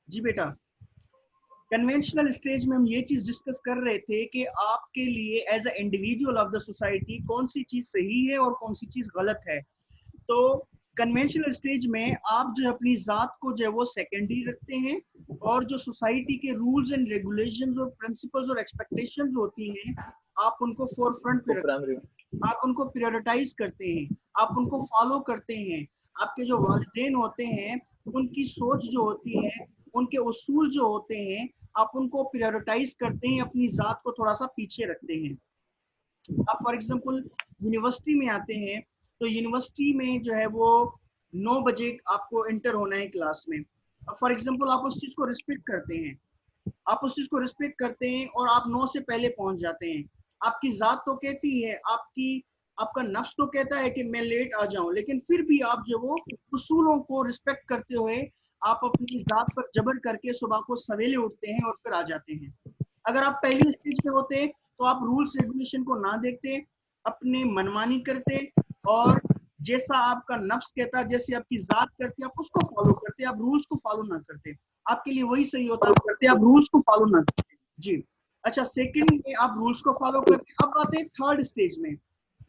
जी बेटा, conventional stage में हम ये चीज डिस्कस कर रहे थे कि आपके लिए as a individual of the society कौन सी चीज सही है और कौन सी चीज गलत है। तो कन्वेंशनल स्टेज में आप जो अपनी जात को जो है वो सेकेंडरी रखते हैं, और जो सोसाइटी के रूल्स एंड रेगुलेशंस और प्रिंसिपल्स और एक्सपेक्टेशंस होती हैं, आप उनको फोर फ्रंट पे वो रखते प्राइमरी। हैं, आप उनको प्रायोरिटाइज करते हैं, आप उनको फॉलो करते हैं। आपके जो वालिदैन होते हैं, उनकी सोच जो होती है, उनके उसूल जो होते हैं, आप उनको प्रायोरिटाइज करते हैं, अपनी जात को थोड़ा सा पीछे रखते हैं। आप फॉर एग्जांपल यूनिवर्सिटी में आते हैं, तो यूनिवर्सिटी में जो है वो 9 बजे आपको इंटर होना है क्लास में। अब फॉर एग्जांपल आप उस चीज को रिस्पेक्ट करते हैं, आप उस चीज को रिस्पेक्ट करते हैं और आप 9 से पहले पहुंच जाते हैं। आपकी जात तो कहती है, आपकी आपका नफ्स तो कहता है कि मैं लेट आ जाऊं, लेकिन फिर भी आप जो वो उसूलों को रिस्पेक्ट करते हुए आप अपनी जात पर जबर करके सुबह को सवेरे उठते हैं और फिर आ जाते हैं। अगर आप पहली स्टेज पे होते तो आप रूल्स रेगुलेशन को ना देखते, अपने मनमानी करते, और जैसा आपका नफ्स कहता, जैसे आपकी जात करती, आप उसको फॉलो करते, आप रूल्स को फॉलो ना करते। आपके लिए वही सही होता करते, आप रूल्स को फॉलो ना करते। जी। अच्छा, सेकंड में आप रूल्स को फॉलो करते। अब आते हैं थर्ड स्टेज में।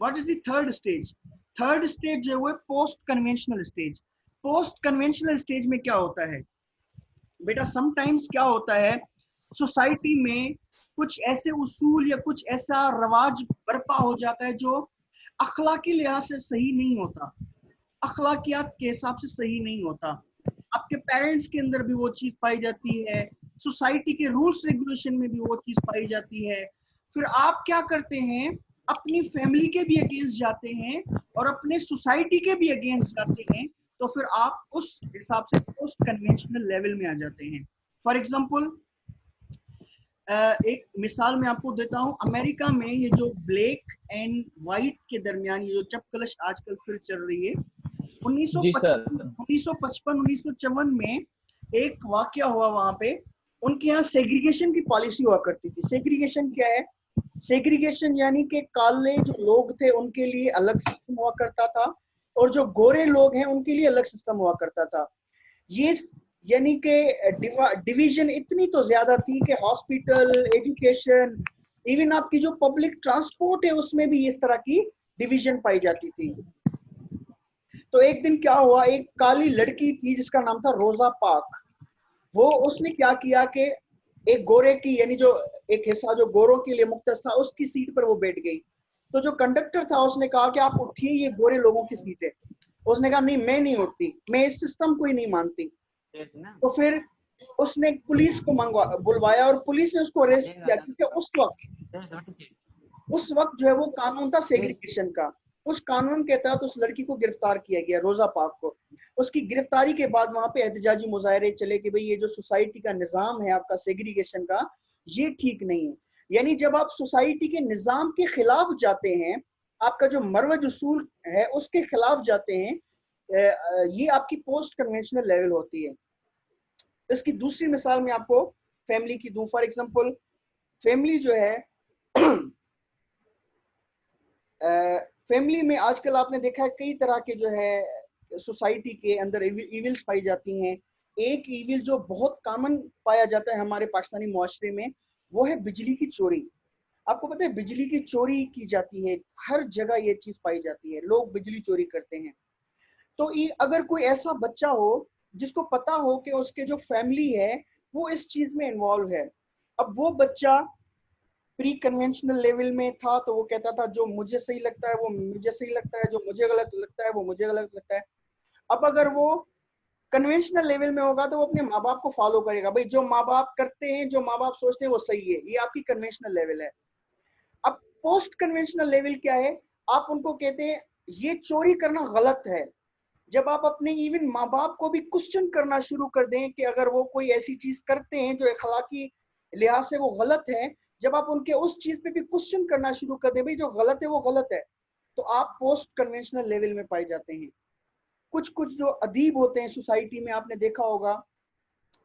What is the third stage? Third stage जो है post conventional stage. Post conventional stage में क्या होता है बेटा? समटाइम्स क्या होता है, सोसाइटी में कुछ ऐसे उसूल या कुछ ऐसा रवाज बर्पा हो जाता है जो अखलाकी लिहाज से सही नहीं होता, अखलाकियात के हिसाब से सही नहीं होता। आपके पेरेंट्स के अंदर भी वो चीज पाई जाती है, सोसाइटी के रूल्स रेगुलेशन में भी वो चीज पाई जाती है। फिर आप क्या करते हैं, अपनी फैमिली के भी अगेंस्ट जाते हैं और अपने सोसाइटी के भी अगेंस्ट जाते हैं। तो फिर आप उस हिसाब से पोस्ट कन्वेंशनल लेवल में आ जाते हैं। फॉर एग्जाम्पल, एक मिसाल मैं आपको देता हूं। अमेरिका में ये जो ब्लैक एंड व्हाइट के दरमियान ये जो चपकलश आजकल फिर चल रही है, जी 1955 सर। 1954 में एक वाकया हुआ वहां पे। उनके यहाँ सेग्रीगेशन की पॉलिसी हुआ करती थी। सेग्रीगेशन क्या है? सेग्रीगेशन यानी कि काले जो लोग थे उनके लिए अलग सिस्टम हुआ करता था, और जो गोरे लोग हैं उनके लिए अलग सिस्टम हुआ करता था। ये यानी कि डिवीजन इतनी तो ज्यादा थी कि हॉस्पिटल, एजुकेशन, इवन आपकी जो पब्लिक ट्रांसपोर्ट है उसमें भी इस तरह की डिवीजन पाई जाती थी। तो एक दिन क्या हुआ, एक काली लड़की थी जिसका नाम था रोजा पार्क। वो उसने क्या किया कि एक गोरे की, यानी जो एक हिस्सा जो गोरों के लिए मुख्तस था, उसकी सीट पर वो बैठ गई। तो जो कंडक्टर था उसने कहा कि आप उठिए, ये गोरे लोगों की सीट है। उसने कहा नहीं, मैं नहीं उठती, मैं इस सिस्टम को ही नहीं मानती। तो फिर उसने पुलिस को मंगवा बुलवाया और पुलिस ने उसको अरेस्ट किया, क्योंकि उस वक्त जो है वो कानून था सेग्रीगेशन का। उस कानून के तहत उस लड़की को गिरफ्तार किया गया, रोजा पाक को। उसकी गिरफ्तारी के बाद वहां पे एहतजाजी मुजाहरे चले कि भाई ये जो सोसाइटी का निजाम है आपका सेग्रीगेशन का, ये ठीक नहीं है। यानी जब आप सोसाइटी के निजाम के खिलाफ जाते हैं, आपका जो मरवज उसूल है उसके खिलाफ जाते हैं, ये आपकी पोस्ट कन्वेंशनल लेवल होती है। इसकी दूसरी मिसाल मैं आपको फैमिली की दूं। फॉर एग्जांपल, फैमिली जो है, फैमिली में आजकल आपने देखा है कई तरह के जो है सोसाइटी के अंदर इविल्स पाई जाती हैं। एक इविल जो बहुत कॉमन पाया जाता है हमारे पाकिस्तानी मुआशरे में, वो है बिजली की चोरी। आपको पता है बिजली की चोरी की जाती है, हर जगह ये चीज पाई जाती है, लोग बिजली चोरी करते हैं। तो अगर कोई ऐसा बच्चा हो जिसको पता हो कि उसके जो फैमिली है वो इस चीज में इन्वॉल्व है, अब वो बच्चा प्री कन्वेंशनल लेवल में था तो वो कहता था जो मुझे सही लगता है वो मुझे सही लगता है, जो मुझे गलत लगता है वो मुझे गलत लगता है। अब अगर वो कन्वेंशनल लेवल में होगा तो वो अपने माँ बाप को फॉलो करेगा, भाई जो माँ बाप करते हैं, जो माँ बाप सोचते हैं वो सही है। ये आपकी कन्वेंशनल लेवल है। अब पोस्ट कन्वेंशनल लेवल क्या है? आप उनको कहते हैं ये चोरी करना गलत है। जब आप अपने इवन माँ बाप को भी क्वेश्चन करना शुरू कर दें कि अगर वो कोई ऐसी चीज करते हैं जो अखलाकी लिहाज से वो गलत है, जब आप उनके उस चीज पे भी क्वेश्चन करना शुरू कर दें, भाई जो गलत है वो गलत है, तो आप पोस्ट कन्वेंशनल लेवल में पाए जाते हैं। कुछ कुछ जो अदीब होते हैं सोसाइटी में, आपने देखा होगा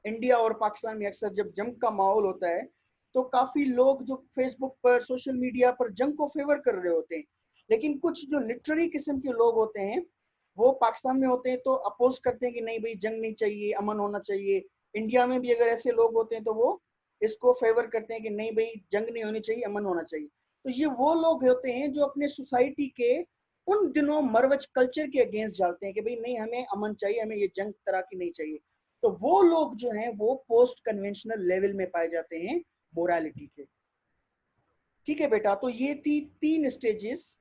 इंडिया और पाकिस्तान में अक्सर जब जंग का माहौल होता है तो काफी लोग जो फेसबुक पर, सोशल मीडिया पर जंग को फेवर कर रहे होते हैं। लेकिन कुछ जो लिटरेरी किस्म के लोग होते हैं वो पाकिस्तान में होते हैं तो अपोज करते हैं कि नहीं भाई जंग नहीं चाहिए, अमन होना चाहिए, इंडिया में भी अगर ऐसे लोग होते हैं तो वो इसको फेवर करते हैं कि नहीं भाई जंग नहीं होनी चाहिए, अमन होना चाहिए। तो ये वो लोग होते हैं जो अपने सोसाइटी के उन दिनों मरवच कल्चर के अगेंस्ट जाते हैं कि भाई नहीं हमें अमन चाहिए, हमें ये जंग तरह की नहीं चाहिए। तो वो लोग जो हैं वो पोस्ट कन्वेंशनल लेवल में पाए जाते हैं मोरालिटी के। ठीक है बेटा, तो ये थी 3 स्टेजेस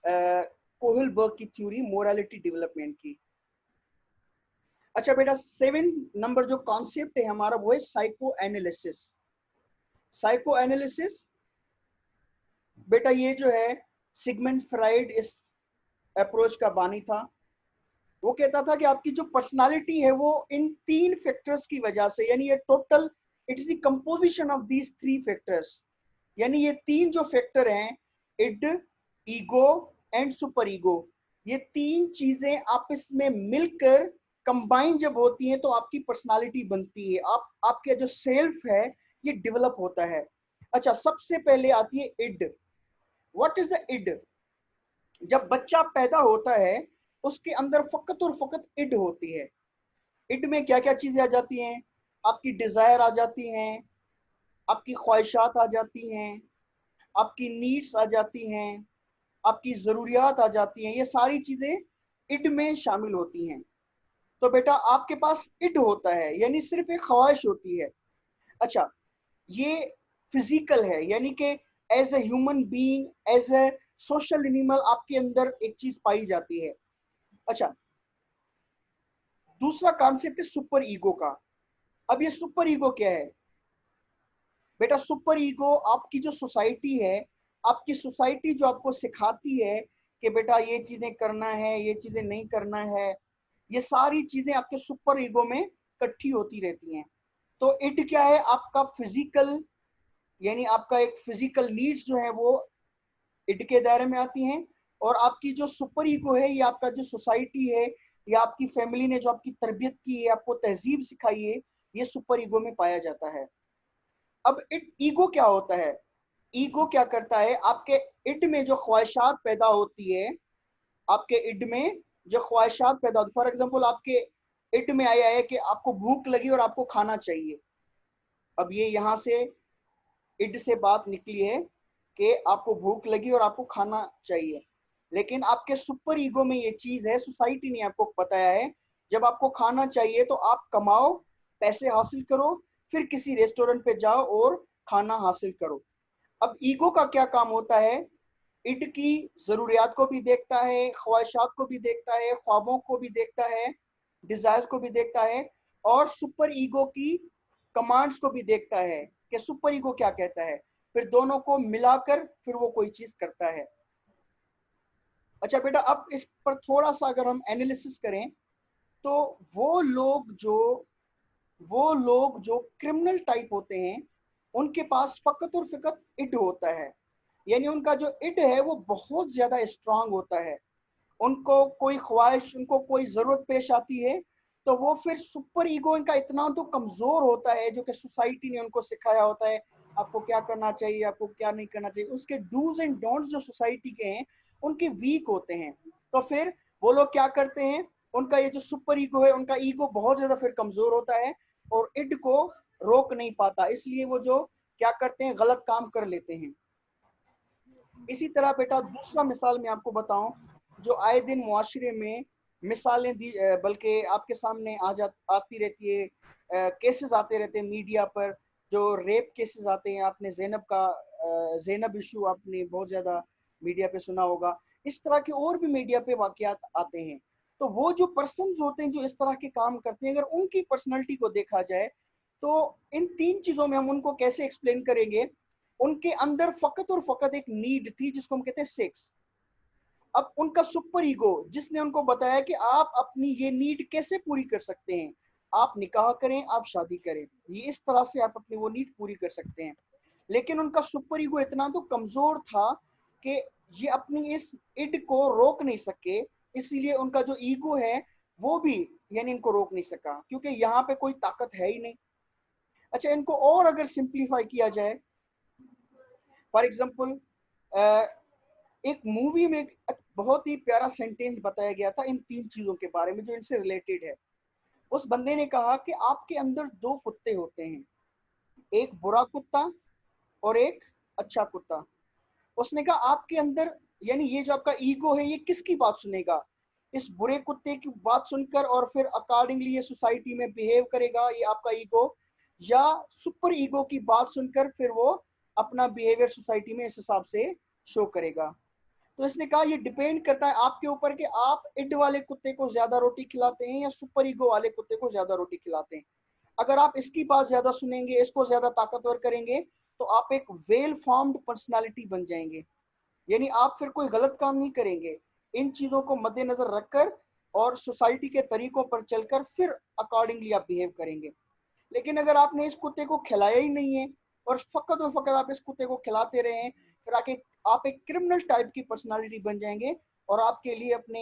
कोहलबर्ग की थ्योरी मोरालिटी डेवलपमेंट की। अच्छा बेटा, 7 नंबर जो कॉन्सेप्ट है हमारा वो है साइको एनालिसिस। साइको एनालिसिस बेटा ये जो है सिगमंड फ्राइड इस अप्रोच का बानी था। वो कहता था कि आपकी जो पर्सनालिटी है वो इन 3 फैक्टर्स की वजह से, यानी ये total it is the composition of these 3 factors, यानी ये 3 जो फैक्टर हैं id, ego and super ego, ये 3 चीजें आपस में मिलकर कंबाइन जब होती हैं तो आपकी पर्सनालिटी बनती है, आपके जो सेल्फ है ये डेवलप होता है। अच्छा, सबसे पहले आती है id. What is the id? जब बच्चा पैदा होता है उसके अंदर फकत और फकत इड होती है। इड में क्या क्या चीजें आ जाती हैं? आपकी डिजायर आ जाती हैं, आपकी ख्वाहिशात आ जाती हैं, आपकी नीड्स आ जाती हैं, आपकी जरूरियात आ जाती हैं, ये सारी चीजें इड में शामिल होती हैं। तो बेटा आपके पास इड होता है यानी सिर्फ एक ख्वाहिश होती है। अच्छा, ये फिजिकल है यानी कि as a human being, as a social animal आपके अंदर एक चीज पाई जाती है। अच्छा, दूसरा कॉन्सेप्ट है सुपर ईगो का। अब ये सुपर ईगो क्या है बेटा? सुपर ईगो आपकी जो सोसाइटी है, आपकी सोसाइटी जो आपको सिखाती है कि बेटा ये चीजें करना है, ये चीजें नहीं करना है, ये सारी चीजें आपके सुपर ईगो में इकट्ठी होती रहती हैं। तो इट क्या है? आपका फिजिकल, यानी आपका एक फिजिकल नीड्स जो है वो इट के दायरे में आती हैं। और आपकी जो सुपर ईगो है ये आपका जो सोसाइटी है या आपकी फैमिली ने जो आपकी तरबियत की है, आपको तहजीब सिखाई है, ये सुपर ईगो में पाया जाता है। अब इट ईगो क्या होता है? ईगो क्या करता है? आपके इड में जो ख्वाहिशात पैदा होती है, आपके इड में जो ख्वाहिशात पैदा होती है, फॉर एग्जाम्पल आपके इड में आया है कि आपको भूख लगी और आपको खाना चाहिए। अब ये यहाँ से इड से बात निकली है कि आपको भूख लगी और आपको खाना चाहिए, लेकिन आपके सुपर ईगो में ये चीज है, सोसाइटी ने आपको बताया है जब आपको खाना चाहिए तो आप कमाओ, पैसे हासिल करो, फिर किसी रेस्टोरेंट पे जाओ और खाना हासिल करो। अब ईगो का क्या काम होता है? इड की जरूरियात को भी देखता है, ख्वाहिशात को भी देखता है, ख्वाबों को भी देखता है, डिजायर्स को भी देखता है, और सुपर ईगो की कमांड्स को भी देखता है कि सुपर ईगो क्या कहता है। फिर दोनों को मिलाकर फिर वो कोई चीज करता है। अच्छा बेटा, अब इस पर थोड़ा सा अगर हम एनालिसिस करें तो वो लोग जो क्रिमिनल टाइप होते हैं उनके पास फकत और फिकत इड होता है, यानी उनका जो इड है वो बहुत ज्यादा स्ट्रांग होता है। उनको कोई ख्वाहिश, उनको कोई जरूरत पेश आती है तो वो फिर सुपर ईगो इनका इतना तो कमजोर होता है, जो कि सोसाइटी ने उनको सिखाया होता है आपको क्या करना चाहिए, आपको क्या नहीं करना चाहिए, उसके डूज एंड डोंट्स जो सोसाइटी के हैं उनके वीक होते हैं। तो फिर वो लोग क्या करते हैं, उनका ये जो सुपर ईगो है, उनका ईगो बहुत ज्यादा फिर कमजोर होता है और इड को रोक नहीं पाता, इसलिए वो जो क्या करते हैं गलत काम कर लेते हैं। इसी तरह बेटा दूसरा मिसाल मैं आपको बताऊं जो आए दिन मुआशरे में मिसालें दी, बल्कि आपके सामने आती रहती है, केसेस आते रहते हैं मीडिया पर, जो रेप केसेस आते हैं। आपने जैनब का जैनब इशू आपने बहुत ज़्यादा मीडिया पे सुना होगा। इस तरह के और भी मीडिया पे वाकयात आते हैं। तो वो जो पर्सन होते हैं जो इस तरह के काम करते हैं, अगर उनकी पर्सनैलिटी को देखा जाए तो इन 3 चीज़ों में हम उनको कैसे एक्सप्लेन करेंगे? उनके अंदर फकत और फकत एक नीड थी जिसको हम कहते हैं सेक्स। अब उनका सुपर ईगो जिसने उनको बताया कि आप अपनी ये नीड कैसे पूरी कर सकते हैं, आप निकाह करें, आप शादी करें, ये इस तरह से आप अपनी वो नीड पूरी कर सकते हैं। लेकिन उनका सुपर ईगो इतना तो कमजोर था कि ये अपनी इस इड को रोक नहीं सके, इसीलिए उनका जो ईगो है वो भी यानी इनको रोक नहीं सका, क्योंकि यहाँ पे कोई ताकत है ही नहीं। अच्छा, इनको और अगर सिंप्लीफाई किया जाए, फॉर एग्जाम्पल एक मूवी में एक बहुत ही प्यारा सेंटेंस बताया गया था इन 3 चीजों के बारे में जो इनसे रिलेटेड है। उस बंदे ने कहा कि आपके अंदर दो कुत्ते होते हैं, एक बुरा कुत्ता और एक अच्छा कुत्ता। उसने कहा आपके अंदर, यानी ये जो आपका ईगो है, ये किसकी बात सुनेगा? इस बुरे कुत्ते की बात सुनकर और फिर अकॉर्डिंगली ये सोसाइटी में बिहेव करेगा, ये आपका ईगो, या सुपर ईगो की बात सुनकर फिर वो अपना बिहेवियर सोसाइटी में इस हिसाब से शो करेगा? तो इसने कहा ये डिपेंड करता है आपके ऊपर कि आप इड वाले कुत्ते को ज्यादा रोटी खिलाते हैं या सुपर ईगो वाले कुत्ते को ज्यादा रोटी खिलाते हैं। अगर आप इसकी बात ज्यादा सुनेंगे, इसको ज्यादा ताकतवर करेंगे, तो आप एक वेल फॉर्म्ड पर्सनालिटी बन जाएंगे, यानी आप फिर कोई गलत काम नहीं करेंगे। इन चीजों को मद्देनजर रखकर और सोसाइटी के तरीकों पर चलकर फिर अकॉर्डिंगली आप बिहेव करेंगे। लेकिन अगर आपने इस कुत्ते को खिलाया ही नहीं है और फकत आप इस कुत्ते को खिलाते रहे हैं, फिर आके आप एक क्रिमिनल टाइप की पर्सनालिटी बन जाएंगे और आपके लिए अपने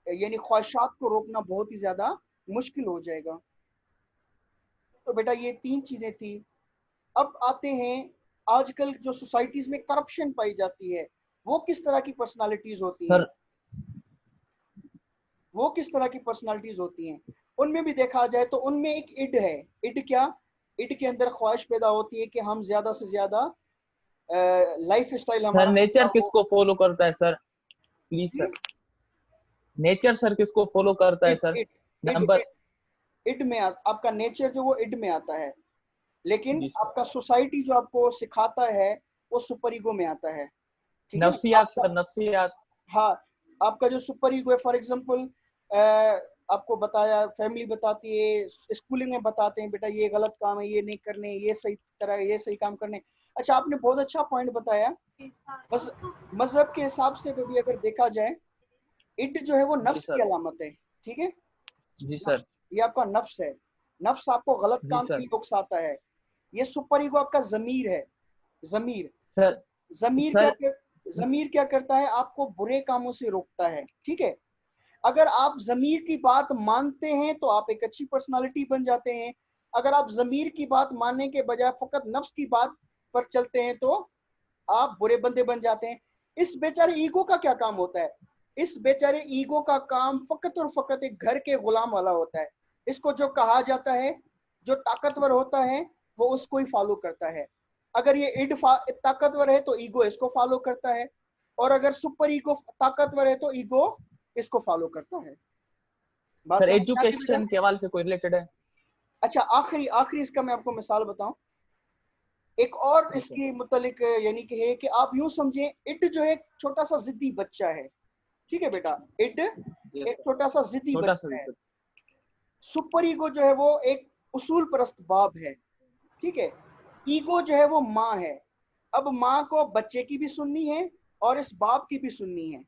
यानी ख्वाहिशात को रोकना बहुत ही ज्यादा मुश्किल हो जाएगा। तो बेटा ये तीन चीजें थी। अब आते हैं आजकल जो सोसाइटीज में करप्शन पाई जाती है, वो किस तरह की पर्सनालिटीज होती हैं? सर वो किस तरह की पर्सनालिटीज होती हैं? उनमें भी देखा जाए तो उनमें एक इड है। इड क्या? इड के अंदर ख्वाहिश पैदा होती है कि हम ज्यादा से ज्यादा लाइफ स्टाइल सर हमारा नेचर अच्छा हो। किसको फॉलो करता है सर? प्लीज जी, सर, नेचर सर किसको फॉलो करता है id sir? Id id number. Id id में आपका नेचर जो वो इड में आता है, लेकिन जी सर। आपका सोसाइटी जो आपको सिखाता है वो सुपर ईगो में आता है। ठीक है ना नफ्सियात आपका? सर, नफ्सियात। हाँ, आपका जो सुपर ईगो है, फॉर एग्जांपल आपको बताया, फैमिली बताती है, स्कूलिंग में बताते हैं बेटा ये गलत काम है, ये नहीं करने, ये सही तरह, ये सही काम करने। अच्छा, आपने बहुत अच्छा पॉइंट बताया। बस मजहब के हिसाब से भी अगर देखा जाए, इट जो है वो जी नफ्स की सर। अलामत है। ठीक है, जी नफ्स, सर। ये आपका नफ्स है। नफ्स आपको गलत जी काम के सर। लिए उकसाता है। ये सुपर ईगो आपका जमीर है। जमीर, सर। जमीर क्या सर। जमीर क्या करता है? आपको बुरे कामों से रोकता है। ठीक है, अगर आप जमीर की बात मानते हैं तो आप एक अच्छी पर्सनालिटी बन जाते हैं। अगर आप जमीर की बात मानने के बजाय फकत नफ्स की बात पर चलते हैं तो आप बुरे बंदे बन जाते हैं। इस बेचारे ईगो का क्या काम होता है? इस बेचारे ईगो का काम फकत और फकत एक घर के गुलाम वाला होता है। इसको जो कहा जाता है, जो ताकतवर होता है, वो उसको ही फॉलो करता है। अगर ये ताकतवर है तो ईगो इसको फॉलो करता है, और अगर सुपर ईगो ताकतवर है तो ईगो इसको फॉलो करता है। बात सर समझ में आ गई बेटा? एजुकेशन के हवाले से कोई रिलेटेड है? अच्छा, आखिरी आखिरी इसका मैं आपको मिसाल बताऊं, एक और जी सर। इसके मुतालिक, यानी कि है कि आप यूं समझें, इट जो है एक छोटा सा जिद्दी बच्चा है। ठीक है बेटा, इट जी एक सर। छोटा सा जिद्दी छोटा सा बच्चा है। दिक्कत। सुपर ईगो जो है वो एक उसूल परस्त बाप है। ठीक है, ईगो जो है वो माँ है। अब माँ को बच्चे की भी सुननी है और इस बाप की भी सुननी है।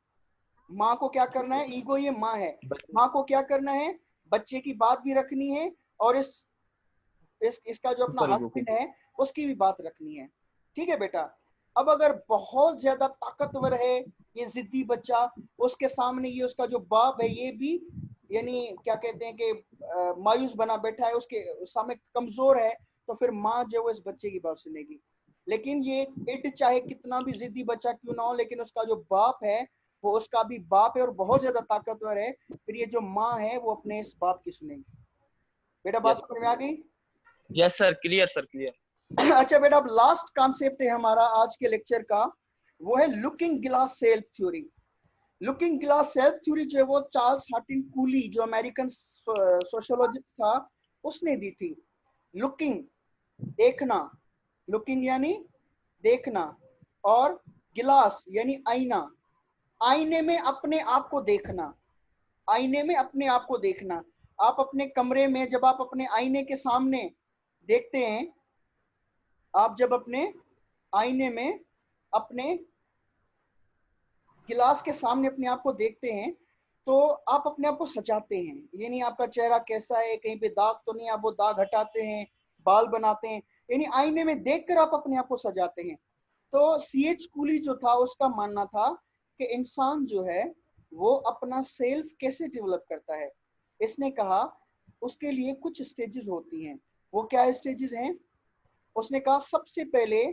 माँ को क्या जी करना सर। है? ईगो ये माँ है। बच्चे। माँ को क्या करना है? बच्चे की बात भी रखनी है, और इसका जो अपना सुपर ईगो की। हस्बैंड है उसकी भी बात रखनी है। ठीक है बेटा, अब अगर बहुत ज्यादा ताकतवर है ये जिद्दी बच्चा, उसके सामने ये उसका जो बाप है ये भी, यानी क्या कहते हैं कि मायूस बना बैठा है, उसके सामने कमजोर है, तो फिर माँ जो है इस बच्चे की बात सुनेगी। लेकिन ये इट चाहे कितना भी जिद्दी बच्चा क्यों ना हो, लेकिन उसका जो बाप है वो उसका भी बाप है और बहुत ज्यादा ताकतवर है, फिर ये जो माँ है वो अपने इस बाप की सुनेगी। बेटा बात यस समझ सर। में आ गई? Yes sir, clear sir, clear. अच्छा बेटा, अब लास्ट कॉन्सेप्ट है हमारा आज के लेक्चर का, वो है looking glass self theory. Looking glass self theory जो है वो चार्ल्स हार्टिन कूली, जो अमेरिकन सोशियोलॉजिस्ट था, उसने दी थी। लुकिंग, देखना, लुकिंग यानी देखना, और गिलास यानी आईना, आईने में अपने आप को देखना, आईने में अपने आप को देखना। आप अपने कमरे में जब आप अपने आईने के सामने देखते हैं, आप जब अपने आईने में अपने गिलास के सामने अपने आप को देखते हैं, तो आप अपने आप को सजाते हैं, यानी आपका चेहरा कैसा है, कहीं पे दाग तो नहीं, आप वो दाग हटाते हैं, बाल बनाते हैं, यानी आईने में देखकर आप अपने आप को सजाते हैं। तो सीएच कूली जो था उसका मानना था कि इंसान जो है वो अपना सेल्फ कैसे डेवलप करता है। इसने कहा उसके लिए कुछ स्टेजेस होती हैं। वो क्या स्टेजेस हैं? उसने कहा सबसे पहले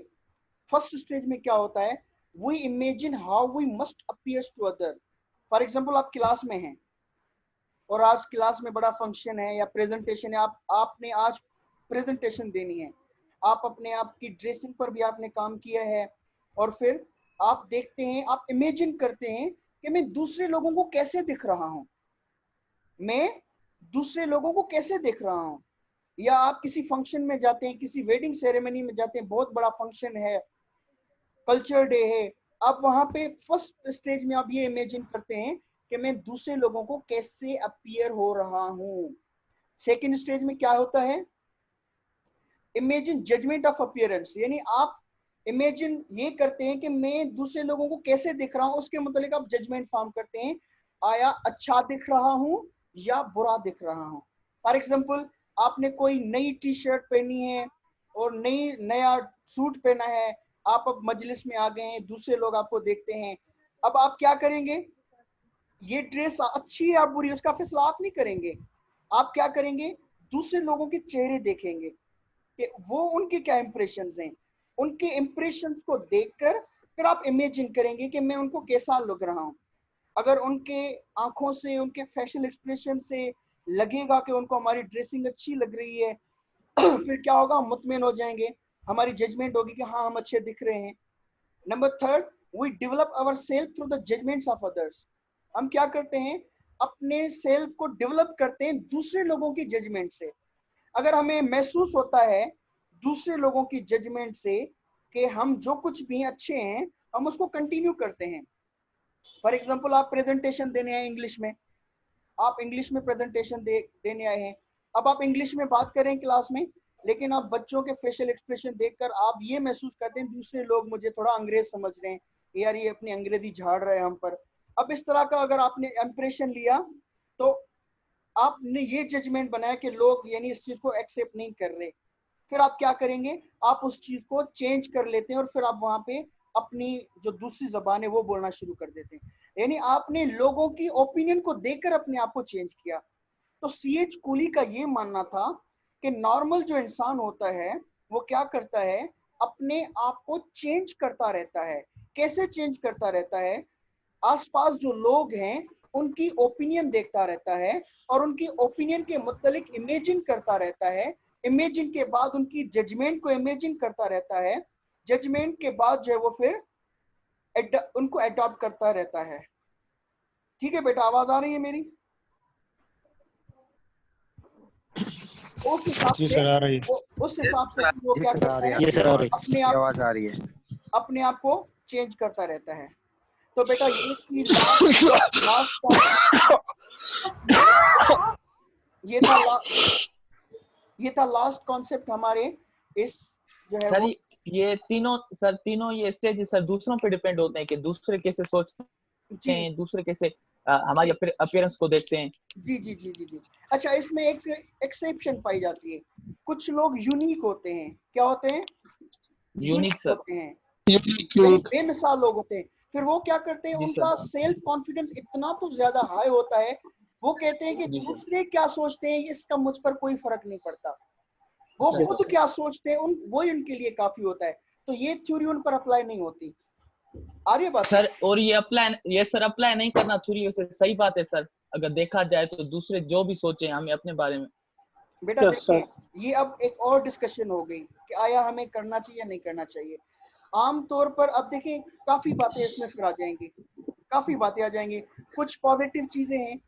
फर्स्ट स्टेज में क्या होता है, we imagine how we must appears to other. For example आप क्लास में हैं, और आज क्लास में बड़ा फंक्शन है या प्रेजेंटेशन है, आपने आज प्रेजेंटेशन देनी है, आप अपने आप की ड्रेसिंग पर भी आपने काम किया है, और फिर आप देखते हैं, आप इमेजिन करते हैं कि मैं दूसरे लोगों को कैसे दिख रहा हूं, मैं दूसरे लोगों को कैसे दिख रहा हूं। या आप किसी फंक्शन में जाते हैं, किसी वेडिंग सेरेमनी में जाते हैं, बहुत बड़ा फंक्शन है, कल्चर डे है, आप वहां पे फर्स्ट स्टेज में आप ये इमेजिन करते हैं कि मैं दूसरे लोगों को कैसे अपीयर हो रहा हूं। सेकंड स्टेज में क्या होता है, इमेजिन जजमेंट ऑफ अपीयरेंस, यानी आप इमेजिन ये करते हैं कि मैं दूसरे लोगों को कैसे दिख रहा हूं, उसके मतलब आप जजमेंट फॉर्म करते हैं, आया अच्छा दिख रहा हूं या बुरा दिख रहा हूं। फॉर एग्जाम्पल, आपने कोई नई टी शर्ट पहनी है और नया सूट पहना है, आप अब मजलिस में आ गए हैं, दूसरे लोग आपको देखते हैं, अब आप क्या करेंगे, ये ड्रेस अच्छी है या बुरी, उसका फैसला आप नहीं करेंगे, आप क्या करेंगे, दूसरे लोगों के चेहरे देखेंगे कि वो उनके क्या इंप्रेशंस हैं, उनके इंप्रेशंस को देखकर फिर आप इमेजिन करेंगे कि मैं उनको कैसा लग रहा हूं। अगर उनके आंखों से, उनके फेशियल एक्सप्रेशन से लगेगा कि उनको हमारी ड्रेसिंग अच्छी लग रही है, फिर क्या होगा, हम मुतमिन हो जाएंगे, हमारी जजमेंट होगी कि हाँ हम अच्छे दिख रहे हैं। Number third, we develop our self through the judgements of others. हम क्या करते हैं, अपने सेल्फ को डेवलप करते हैं दूसरे लोगों की जजमेंट से। अगर हमें महसूस होता है दूसरे लोगों की जजमेंट से कि हम जो कुछ भी अच्छे हैं, हम उसको कंटिन्यू करते हैं। फॉर एग्जाम्पल, आप प्रेजेंटेशन देने आए इंग्लिश में, आप इंग्लिश में प्रेजेंटेशन देने आए हैं, अब आप इंग्लिश में बात करें क्लास में, लेकिन आप बच्चों के फेशियल एक्सप्रेशन देखकर आप ये महसूस करते हैं दूसरे लोग मुझे थोड़ा अंग्रेज समझ रहे हैं, यार ये अपनी अंग्रेजी झाड़ रहे हैं हम पर। अब इस तरह का अगर आपने इंप्रेशन लिया तो आपने ये जजमेंट बनाया कि लोग यानी इस चीज को एक्सेप्ट नहीं कर रहे, फिर आप क्या करेंगे, आप उस चीज को चेंज कर लेते हैं और फिर आप वहां पे अपनी जो दूसरी जबान है वो बोलना शुरू कर देते हैं, यानी आपने लोगों की ओपिनियन को देखकर अपने आप को चेंज किया। तो सीएच कूली का ये मानना था कि नॉर्मल जो इंसान होता है वो क्या करता है, अपने आप को चेंज करता रहता है। कैसे चेंज करता रहता है, आसपास जो लोग हैं उनकी ओपिनियन देखता रहता है और उनकी ओपिनियन के मुतालिक इमेजिन करता रहता है, इमेजिन के बाद उनकी जजमेंट को इमेजिन करता रहता है, जजमेंट के बाद जो है वो फिर उनको अडॉप्ट करता रहता है। ठीक है बेटा, आवाज आ रही है मेरी? उस हिसाब जी से सर आ रही है। उस हिसाब से वो क्या करता है, ये सर आ रही अपने आप आवाज आ रही है। अपने आप को चेंज करता रहता है। तो बेटा ये थी लास्ट ये था लास्ट कॉन्सेप्ट हमारे इस जो है सर वो। ये तीनों ये स्टेज सर दूसरों पे डिपेंड होते हैं कि दूसरे कैसे सोचते जी हैं, दूसरे कैसे हमारी अपीयरेंस को देखते हैं। जी जी जी जी जी। अच्छा, इसमें एक एक्सेप्शन पाई जाती है, कुछ लोग यूनिक होते हैं। क्या होते हैं? Unique sir. होते हैं, बेमिसाल लोग होते हैं। फिर वो क्या करते हैं, जी उनका सेल्फ कॉन्फिडेंस इतना तो ज्यादा हाई होता है, वो कहते हैं कि जी सर। दूसरे क्या सोचते हैं इसका मुझ पर कोई फर्क नहीं पड़ता, वो जी खुद सर। क्या सोचते हैं वही उनके लिए काफी होता है। तो ये थ्योरी उन पर अप्लाई नहीं होती। आ रही है बात सर? और ये अप्लाई नहीं करना थ्योरी से सही बात है सर, अगर देखा जाए तो दूसरे जो भी सोचे हमें अपने बारे में। बेटा देखिए, ये अब एक और डिस्कशन हो गई कि आया हमें करना चाहिए या नहीं करना चाहिए। आमतौर पर अब देखिए काफी बातें इसमें फिर आ जाएंगी, काफी बातें आ जाएंगी। कुछ पॉजिटिव चीजें हैं,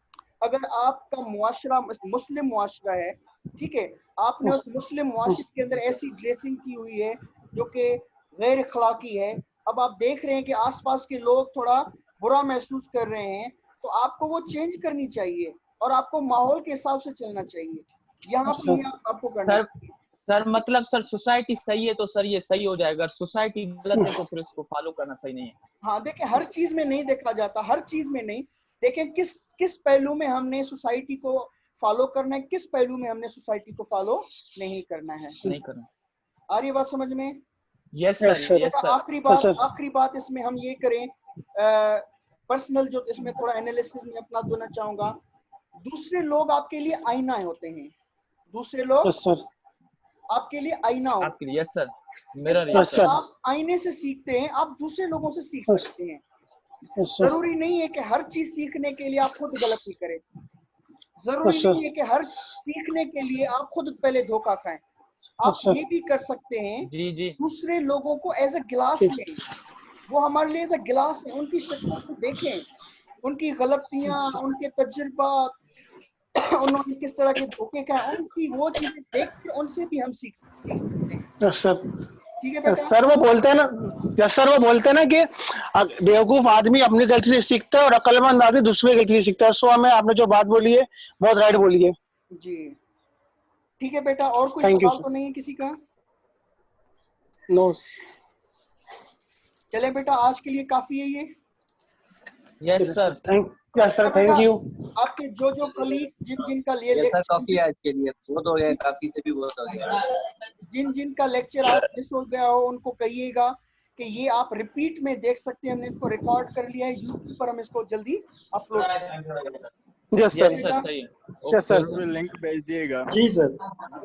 अगर आपका मुआशरा मुस्लिम मुआशरा है, ठीक है, आपने उस मुस्लिम मुआशरे के अंदर ऐसी ड्रेसिंग की हुई है जो कि गैर अखलाकी है, अब आप देख रहे हैं कि आसपास के लोग थोड़ा बुरा महसूस कर रहे हैं, तो आपको वो चेंज करनी चाहिए और आपको माहौल के हिसाब से चलना चाहिए। यहाँ पर आपको करना चाहिए। सर मतलब सर सोसाइटी सही है तो सर ये सही हो जाएगा, अगर सोसाइटी गलत है तो फिर इसको फॉलो करना सही नहीं है। हाँ देखिए, हर चीज में नहीं देखा जाता, हर चीज में नहीं। देखें किस पहलू में हमने सोसाइटी को फॉलो करना है, किस पहलू में हमने सोसाइटी को फॉलो नहीं करना है। नहीं करना। आ रही बात समझ में? Yes sir, yes sir. आखिरी बात इसमें हम ये करें, पर्सनल जो इसमें थोड़ा एनालिसिस में अपना देना चाहूंगा। दूसरे लोग आपके लिए आईना होते हैं, दूसरे लोग आपके लिए आईना होते हैं। आपके लिए yes sir, mirror. Yes sir. आप आईने से सीखते हैं, आप दूसरे लोगों से सीख सकते हैं। जरूरी नहीं है कि हर चीज सीखने के लिए आप खुद गलती करें। जरूरी नहीं है कि हर सीखने के लिए आप खुद पहले धोखा खाएं। आप ये भी कर सकते हैं, जी जी दूसरे लोगों को एज ए गिलास लें, वो हमारे लिए एज ए गिलास है, उनकी शक्तियों को देखें, उनकी गलतियां, उनके तजुर्बा, उन्होंने किस तरह के धोखे खाए, उनकी वो चीजें देख के उनसे भी हम सीख सकते हैं। सर ठीक है बेटा? सर वो बोलते हैं ना, यस सर, वो बोलते हैं ना कि बेवकूफ आदमी अपनी गलती से सीखता है और अक्लमंद आदमी दूसरी गलती से सीखता है। सो हमें आपने जो बात बोली है बहुत राइट बोली है। जी ठीक है बेटा, और कोई थैंक यू सवाल सर। तो नहीं है किसी का? नो चले बेटा, आज के लिए काफी है ये। Yes sir yes sir, thank you. आपके जो कलीग जिनका ये सर काफी है आज के लिए, बहुत हो गया, काफी से भी बहुत हो गया। जिनका लेक्चर आज मिस हो गया हो उनको कहिएगा कि ये आप रिपीट में देख सकते हैं। हमने इसको रिकॉर्ड कर लिया है यूट्यूब पर, हम इसको जल्दी अपलोड करेंगे। यस यस सर, सर सही है। Yes sir. लिंक भेज दिएगा। जी सर,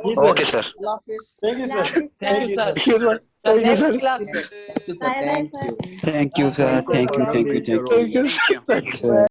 जी सर। ओके सर, अल्लाह हाफिज। Thank you sir, thank you sir. Thank you sir, thank you sir, thank you sir, thank you. Thank you sir, thank you, thank you, thank you. Thank you sir.